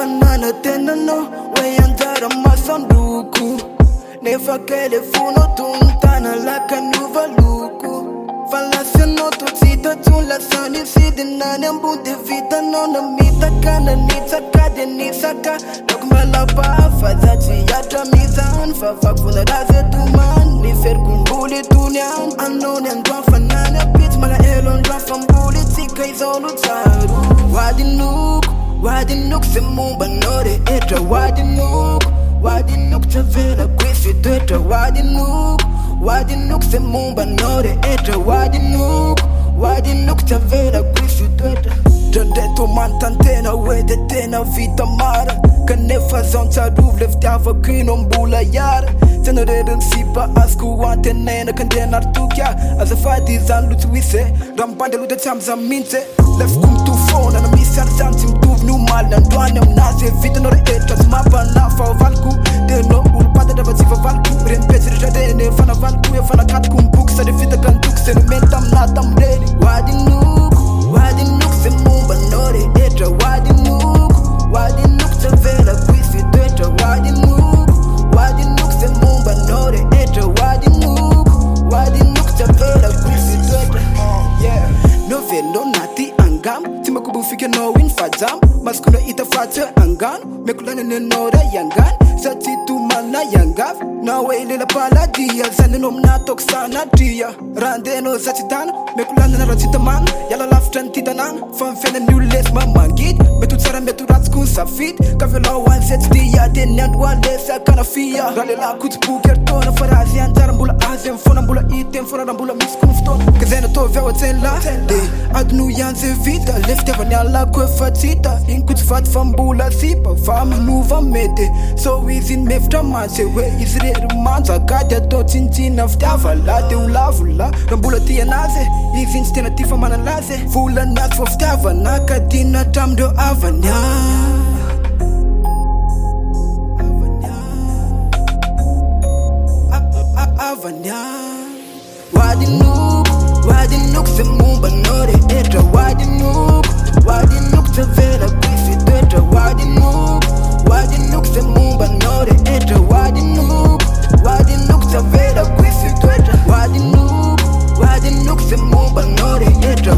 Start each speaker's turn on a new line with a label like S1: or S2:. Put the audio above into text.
S1: banana tenano way andara masanduku nefa telefono tuntana la canuva luku falasano tu cita tu la sani sidina nembu de vita non mita kana ni tsaka ni saka dogmala pa fazati yatra mizan fa fakuna raze tuman ni fer kumbuli tunyan anon and dwa fanana pit mala elon dwa fambuli tika izolu taru wadinuk se mumba nore etra wadinuk tavela kwisi tetra wadinuk se mumba nore etra wadinuk tavela kwisi tetra Jandeto mantantena wede tena vita mara Kanefa zonta ruvle vtiava kinombola yara Tena redon sipa asku wante nena kandena artukya Azafadi zan lutuise Rambande luta chamza minte Lef kum tu fona na misar zantim tuv nu mal Nandwane mnaze vita nore etra Zmapa na fa valku Deno ulpada da vaziva valku Rempezri jadene vana valku ya vana kat kumbuk Sade vita kantuk senu mentam natam reni Wadinuk se mumba nore etra Wadinuk tavela kwisi tetra Wadinuk se mumba nore etra Wadinuk tavela kwisi tetra Novelo nati angam Tima kubufike no win fajam Maskuna ita fata angan Mekulane nenora yangan Sati tu mana yangaf Na wele la paladia Zanenom na toksana dia Randeno zati dana Mekulane na ratita man Yala laftan titanan Fanfene new les mamangit Metu tsara metu ratskun safit Kavela wan zet dia Tenend wan lesa kana fia Rale la kut pukertona Farazi antara mbula azem Fona mbula item Fona rambula miskun fton Kazena to vewa tenla Adnu yanze vita Lefte vanyala kwe fatita Inkut fat fambula sipa Fama nuva mete So izin mefta manse We izre manza Kadia do tintina Ftava la de ulavula Rambula tia naze Izin stena tifa manalaze Fula nas for ftava Nakadina tamdo avanya Avanya Wadinuk se mumba nore etra Wadinuk tavela kwisi tetra Wadinuk se mumba nore etra Wadinuk tavela kwisi tetra Wadinuk se mumba nore etra